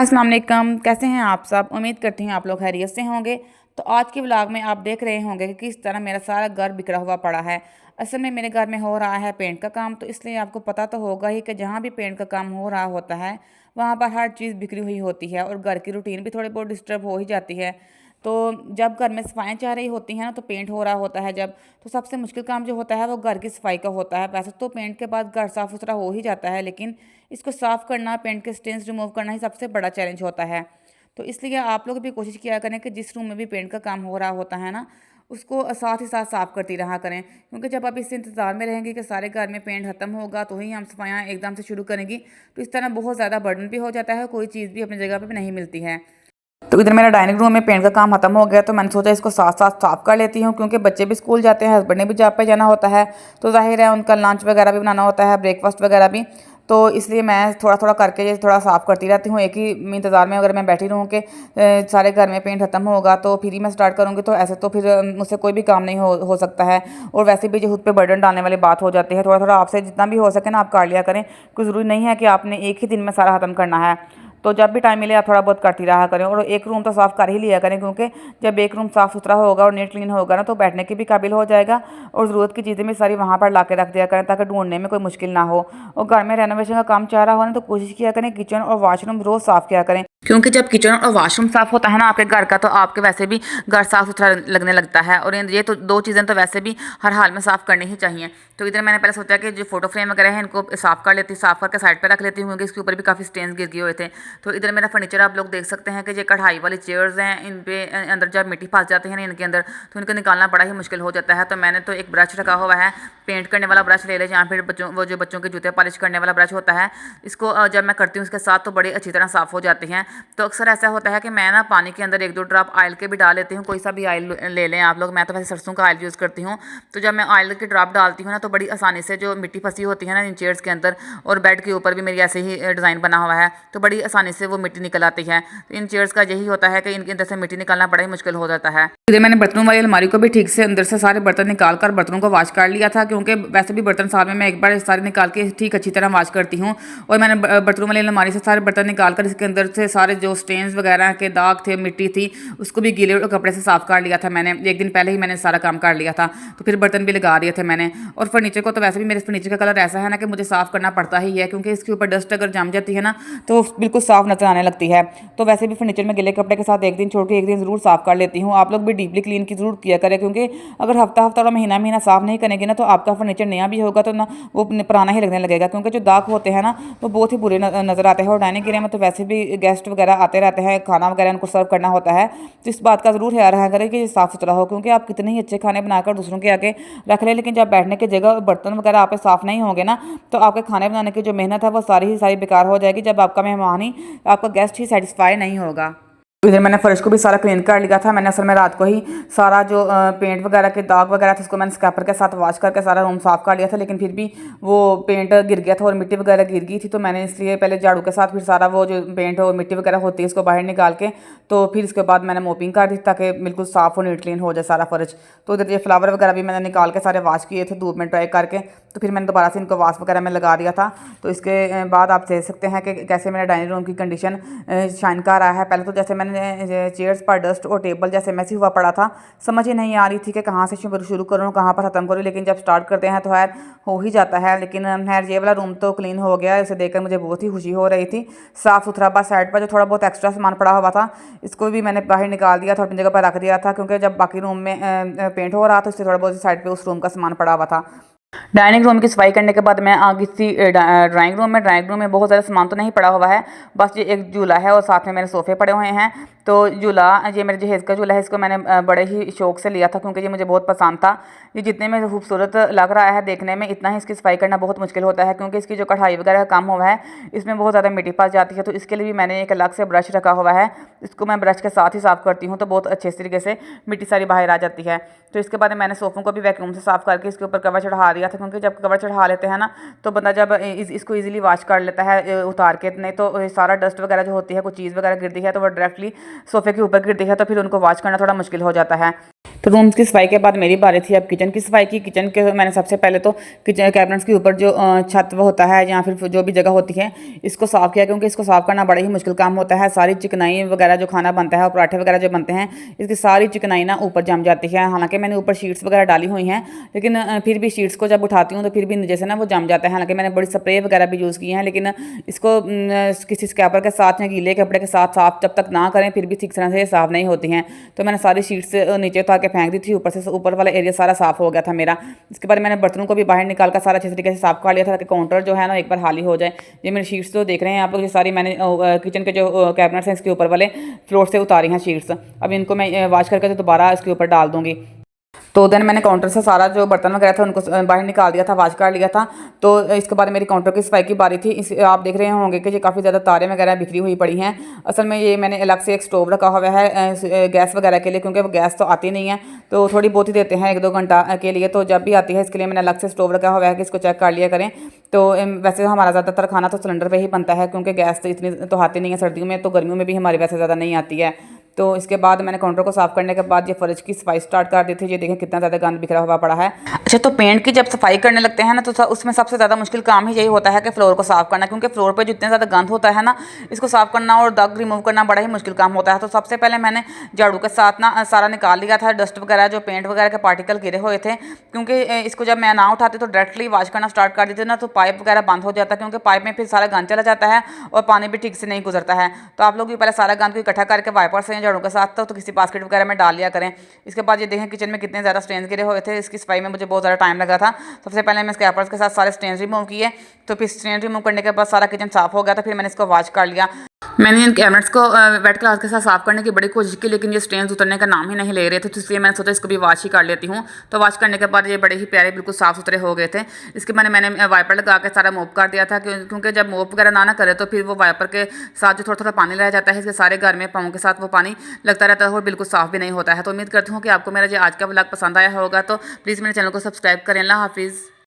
अस्सलाम वालेकुम, कैसे हैं आप सब। उम्मीद करती हूँ आप लोग खैरियत से होंगे। तो आज के व्लॉग में आप देख रहे होंगे कि किस तरह मेरा सारा घर बिखरा हुआ पड़ा है। असल में मेरे घर में हो रहा है पेंट का काम, तो इसलिए आपको पता तो होगा ही कि जहाँ भी पेंट का काम हो रहा होता है वहाँ पर हर चीज़ बिखरी हुई होती है और घर की रूटीन भी थोड़ी बहुत डिस्टर्ब हो ही जाती है। तो जब घर में सफाइयाँ चल रही होती हैं ना, तो पेंट हो रहा होता है जब, तो सबसे मुश्किल काम जो होता है वो घर की सफाई का होता है। वैसे तो पेंट के बाद घर साफ़ सुथरा हो ही जाता है, लेकिन इसको साफ़ करना, पेंट के स्टेन्स रिमूव करना ही सबसे बड़ा चैलेंज होता है। तो इसलिए आप लोग भी कोशिश किया करें कि जिस रूम में भी पेंट का काम हो रहा होता है ना, उसको साथ ही साथ साफ़ करती रहा करें, क्योंकि जब आप इस इंतज़ार में रहेंगे कि सारे घर में पेंट ख़त्म होगा तो ही हम सफाइयाँ एकदम से शुरू करेंगी, तो इस तरह बहुत ज़्यादा बर्डन भी हो जाता है, कोई चीज़ भी अपनी जगह पर भी नहीं मिलती है। तो इधर मेरा डाइनिंग रूम में पेंट का काम खत्म हो गया, तो मैंने सोचा इसको साथ साथ साफ कर लेती हूँ, क्योंकि बच्चे भी स्कूल जाते हैं, हस्बैंड ने भी जॉब पे जाना होता है, तो जाहिर है उनका लंच वगैरह भी बनाना होता है, ब्रेकफास्ट वगैरह भी। तो इसलिए मैं थोड़ा थोड़ा करके ये थोड़ा साफ़ करती रहती हूँ। एक ही इंतज़ार में अगर मैं बैठी रहूँ कि सारे घर में पेंट खत्म होगा तो फिर ही मैं स्टार्ट करूँगी, तो ऐसे तो फिर मुझसे कोई भी काम नहीं हो सकता है। और वैसे भी जो खुद पे बर्डन डालने वाली बात हो जाती है, थोड़ा थोड़ा आपसे जितना भी हो सके ना आप कर लिया करें। कोई ज़रूरी नहीं है कि आपने एक ही दिन में सारा ख़त्म करना है। तो जब भी टाइम मिले आप थोड़ा बहुत करती रहा करें, और एक रूम तो साफ़ कर ही लिया करें, क्योंकि जब एक रूम साफ़ सुथरा होगा और नीट क्लीन होगा ना, तो बैठने के भी काबिल हो जाएगा, और ज़रूरत की चीज़ें भी सारी वहाँ पर ला के रख दिया करें, ताकि ढूंढने में कोई मुश्किल ना हो। और घर में रेनोवेशन का काम चाह रहा हो ना, तो कोशिश किया करें किचन और वाशरूम रोज़ साफ़ किया करें, क्योंकि जब किचन और वॉशरूम साफ़ होता है ना आपके घर का, तो आपके वैसे भी घर साफ़ सुथरा लगने लगता है। और ये तो दो चीज़ें तो वैसे भी हर हाल में साफ़ करनी ही चाहिए। तो इधर मैंने पहले सोचा कि जो फोटो फ्रेम वगैरह है इनको साफ़ कर लेती, साफ़ करके साइड पे रख लेती हूँ, क्योंकि इसके ऊपर भी काफ़ी स्टेन्स गिर गए हुए थे। तो इधर मेरा फर्नीचर आप लोग देख सकते हैं कि ये कढ़ाई वाली चेयर्स हैं, इन पे अंदर जब मिट्टी फंस जाती है ना इनके अंदर, तो इनको निकालना बड़ा ही मुश्किल हो जाता है। तो मैंने तो एक ब्रश रखा हुआ है, पेंट करने वाला ब्रश ले लें, या फिर बच्चों के जूते पॉलिश करने वाला ब्रश होता है, इसको जब मैं करती हूँ उसके साथ तो बड़ी अच्छी तरह साफ़ हो जाती हैं। तो अक्सर ऐसा होता है कि मैं ना पानी के अंदर एक दो ड्रॉप ऑयल के भी डाल लेती हूँ, कोई सा भी ऑयल ले लें आप लोग। मैं तो वैसे सरसों का ऑयल यूज़ करती हूँ। तो जब मैं ऑयल के ड्रॉप डालती हूँ ना, तो बड़ी आसानी से जो मिट्टी फंसी होती है ना इन चेयर्स के अंदर, और बेड के ऊपर भी मेरी ऐसे ही डिज़ाइन बना हुआ है, तो बड़ी आसानी से वो मिट्टी निकल आती है। तो इन चेयर्स का यही होता है कि इनके अंदर से मिट्टी निकालना बड़ा ही मुश्किल हो जाता है। इधर मैंने बर्तनों वाली अलमारी को भी ठीक से अंदर से सारे बर्तन निकाल कर बर्तनों को वॉश कर लिया था, क्योंकि वैसे भी बर्तन साल में मैं एक बार सारे निकाल के ठीक अच्छी तरह वॉश करती हूँ। और मैंने बर्तनों वाली अलमारी से सारे बर्तन निकाल कर इसके अंदर से सारे जो स्टेन्स वगैरह के दाग थे, मिट्टी थी, उसको भी गीले कपड़े से साफ कर लिया था मैंने। एक दिन पहले ही मैंने सारा काम कर लिया था, तो फिर बर्तन भी लगा दिए थे मैंने। और फर्नीचर को तो वैसे भी मेरे फर्नीचर का कलर ऐसा है ना कि मुझे साफ़ करना पड़ता ही है, क्योंकि इसके ऊपर डस्ट अगर जम जाती है ना तो बिल्कुल साफ़ नजर आने लगती है। तो वैसे भी फर्नीचर में गिले कपड़े के साथ एक दिन छोड़ के एक दिन ज़रूर साफ़ कर लेती हूँ। आप लोग भी डीपली क्लीन की ज़रूर किया करें, क्योंकि अगर हफ्ता हफ्ता और महीना महीना साफ़ नहीं करेंगे ना, तो आपका फर्नीचर नया भी होगा तो ना वो पुराना ही लगने लगेगा, क्योंकि जो दाग होते हैं ना वो बहुत ही बुरे नज़र आते हैं। और डाइनिंग एरिया में तो वैसे भी गेस्ट वगैरह आते रहते हैं, खाना वगैरह उनको सर्व करना होता है, तो इस बात का ज़रूर ख्याल रखा करें कि साफ़ सुथरा हो, क्योंकि आप कितने ही अच्छे खाने बनाकर दूसरों के आगे रख लें, लेकिन जब बैठने की जगह बर्तन वगैरह आप साफ़ नहीं होंगे ना, तो आपके खाने बनाने की जो मेहनत है वो सारी ही सारी बेकार हो जाएगी, जब आपका मेहमान ही, आपका गेस्ट ही सेटिस्फाई नहीं होगा। इधर मैंने फर्श को भी सारा क्लीन कर लिया था। मैंने असल में रात को ही सारा जो पेंट वगैरह के दाग वगैरह थे उसको मैंने स्क्रैपर के साथ वॉश करके सारा रूम साफ़ कर लिया था, लेकिन फिर भी वो पेंट गिर गया था और मिट्टी वगैरह गिर गई थी। तो मैंने इसलिए पहले झाड़ू के साथ फिर सारा वो जो पेंट और मिट्टी वगैरह होती है उसको बाहर निकाल के, तो फिर इसके बाद मैंने मोपिंग कर दी, ताकि बिल्कुल साफ़ और नीट क्लीन हो जाए सारा फर्श। तो इधर ये फ्लावर वगैरह भी मैंने निकाल के सारे वॉश किए थे धूप में ड्राई करके, तो फिर मैंने दोबारा से इनको वॉश वगैरह में लगा दिया था। तो इसके बाद आप देख सकते हैं कि कैसे मेरे डाइनिंग रूम की कंडीशन शाइन कर रहा है। पहले तो जैसे मैंने चेयर्स पर डस्ट और टेबल जैसे मैसी हुआ पड़ा था, समझ ही नहीं आ रही थी कि कहाँ से शुरू करूँ, कहाँ पर ख़त्म करूँ, लेकिन जब स्टार्ट करते हैं तो खैर हो ही जाता है। लेकिन खैर ये वाला रूम तो क्लीन हो गया, इसे देखकर मुझे बहुत ही खुशी हो रही थी। साफ़ सुथरा, बस साइड पर जो थोड़ा बहुत एक्स्ट्रा सामान पड़ा हुआ था इसको भी मैंने बाहर निकाल दिया था, अपनी जगह पर रख दिया था, क्योंकि जब बाकी रूम में पेंट हो रहा था इससे थोड़ा बहुत साइड पर उस रूम का सामान पड़ा हुआ था। डाइनिंग रूम की सफाई करने के बाद मैं आ गई थी ड्राइंग रूम में। ड्राइंग रूम में बहुत ज़्यादा सामान तो नहीं पड़ा हुआ है, बस ये एक झूला है और साथ में मेरे सोफ़े पड़े हुए हैं। तो झूला, ये मेरे जहेज़ का झूला है, इसको मैंने बड़े ही शौक से लिया था, क्योंकि ये मुझे बहुत पसंद था। ये जितने में खूबसूरत लग रहा है देखने में, इतना ही इसकी सफाई करना बहुत मुश्किल होता है, क्योंकि इसकी जो कढ़ाई वगैरह का काम हुआ है इसमें बहुत ज़्यादा मिट्टी फंस जाती है। तो इसके लिए भी मैंने एक अलग से ब्रश रखा हुआ है, इसको मैं ब्रश के साथ ही साफ़ करती हूँ, तो बहुत अच्छे तरीके से मिट्टी सारी बाहर आ जाती है। तो इसके बाद मैंने सोफ़ों को भी वैक्यूम से साफ़ करके इसके ऊपर कवर चढ़ा दिया था, क्योंकि जब कवर चढ़ा लेते हैं ना तो बंदा जब इसको इजीली वॉश कर लेता है उतार के, नहीं तो सारा डस्ट वगैरह जो होती है, कुछ चीज़ वगैरह गिरती है तो वो डायरेक्टली सोफ़े के ऊपर गिरती है, तो फिर उनको वॉश करना थोड़ा मुश्किल हो जाता है। तो रूम्स की सफाई के बाद मेरी बारी थी अब किचन की सफाई की। किचन के मैंने सबसे पहले तो किचन कैबिनेट्स के ऊपर जो छत वो होता है या फिर जो भी जगह होती है इसको साफ़ किया, क्योंकि इसको साफ़ करना बड़ा ही मुश्किल काम होता है। सारी चिकनाई वगैरह जो खाना बनता है और पराठे वगैरह जो बनते हैं इसकी सारी चिकनाई ना ऊपर जम जाती है। हालांकि मैंने ऊपर शीट्स वगैरह डाली हुई हैं, लेकिन फिर भी शीट्स को जब उठाती हूँ तो फिर भी जैसे ना वो जम जाता है। हालांकि मैंने बड़ी स्प्रे वगैरह भी यूज़ की हैं, लेकिन इसको किसी स्क्रैपर के साथ या गीले कपड़े के साथ साफ जब तक ना करें फिर भी ठीक तरह से साफ़ नहीं होती हैं। तो मैंने सारी शीट्स नीचे उतार के फेंक दी थी, ऊपर से ऊपर वाला एरिया सारा साफ़ हो गया था मेरा। इसके बाद मैंने बर्तनों को भी बाहर निकाल कर सारा अच्छे तरीके से साफ़ कर लिया था, ताकि काउंटर जो है ना एक बार खाली हो जाए। ये मेरी शीट्स जो देख रहे हैं आप लोग, ये सारी मैंने किचन के जो कैबिनेट्स हैं इसके ऊपर वाले फ्लोर से उतारी हैं शीट्स। अब इनको मैं वॉश करके तो दोबारा इसके ऊपर डाल दूँगी। तो देन मैंने काउंटर से सारा जो बर्तन वगैरह था उनको बाहर निकाल दिया था, वॉश कर लिया था। तो इसके बाद मेरी काउंटर की सफाई की बारी थी। इस आप देख रहे होंगे कि ये काफ़ी ज़्यादा तारें वगैरह बिखरी हुई पड़ी हैं। असल में ये मैंने अलग से एक स्टोव रखा हुआ है गैस वगैरह के लिए, क्योंकि वो गैस तो आती नहीं है, तो थोड़ी बहुत ही देते हैं 1-2 घंटा के लिए। तो जब भी आती है इसके लिए मैंने अलग से स्टोव रखा हुआ है कि इसको चेक कर लिया करें। तो वैसे हमारा ज़्यादातर खाना तो सिलेंडर पे ही बनता है, क्योंकि गैस तो इतनी तो आती नहीं है सर्दियों में, तो गर्मियों में भी हमारी वैसे ज़्यादा नहीं आती है। तो इसके बाद मैंने काउंटर को साफ़ करने के बाद ये फ्रिज की सफाई स्टार्ट कर दी थी। ये देखें कितना ज़्यादा गंद बिखरा हुआ पड़ा है। अच्छा, तो पेंट की जब सफाई करने लगते हैं ना तो उसमें सबसे ज़्यादा मुश्किल काम ही यही होता है कि फ्लोर को साफ़ करना, क्योंकि फ्लोर पे जितने ज़्यादा गंद होता है ना इसको साफ़ करना और दाग रिमूव करना बड़ा ही मुश्किल काम होता है। तो सबसे पहले मैंने झाड़ू के साथ ना सारा निकाल लिया था, डस्ट वगैरह जो पेंट वगैरह के पार्टिकल गिरे हुए थे, क्योंकि इसको जब मैं ना उठाती तो डायरेक्टली वॉश करना स्टार्ट कर देती ना तो पाइप वगैरह बंद हो जाता है, क्योंकि पाइप में फिर सारा गंद चला जाता है और पानी भी ठीक से नहीं गुजरता है। तो आप लोग भी पहले सारा गंद को इकट्ठा करके वाइपर से झाड़ू के साथ तो किसी बास्केट वगैरह में डाल लिया करें। इसके बाद ये देखें किचन में कितने ज़्यादा स्टेन्स गिरे हुए थे। इसकी सफाई में मुझे बहुत ज़्यादा टाइम लगा था। सबसे पहले मैं स्क्रैपर्स के साथ सारे स्टेन्स रिमूव किए, तो फिर स्टेन रिमूव करने के बाद सारा किचन साफ़ हो गया था। फिर मैंने इसको वॉश कर लिया। मैंने इन कैबिनेट्स को वेट क्लॉथ के साथ साफ़ करने की बड़ी कोशिश की, लेकिन ये स्टेन्स उतरने का नाम ही नहीं ले रहे थे, तो इसलिए मैंने सोचा इसको भी वॉश ही कर लेती हूँ। तो वॉश करने के बाद ये बड़े ही प्यारे बिल्कुल साफ़ सुथरे हो गए थे। इसके बाद मैंने वाइपर लगा के सारा मोप कर दिया था, क्योंकि जब मोप वगैरह ना करे तो फिर वो वाइपर के साथ जो थोड़ा थोड़ा पानी रह जाता है इसके सारे घर में पाँव के साथ वो पानी लगता रहता है और बिल्कुल साफ़ भी नहीं होता है। तो उम्मीद करती हूँ कि आपको मेरा जो आज का व्लॉग पसंद आया होगा। तो प्लीज़ मेरे चैनल को सब्सक्राइब करें। अल्लाह हाफिज़।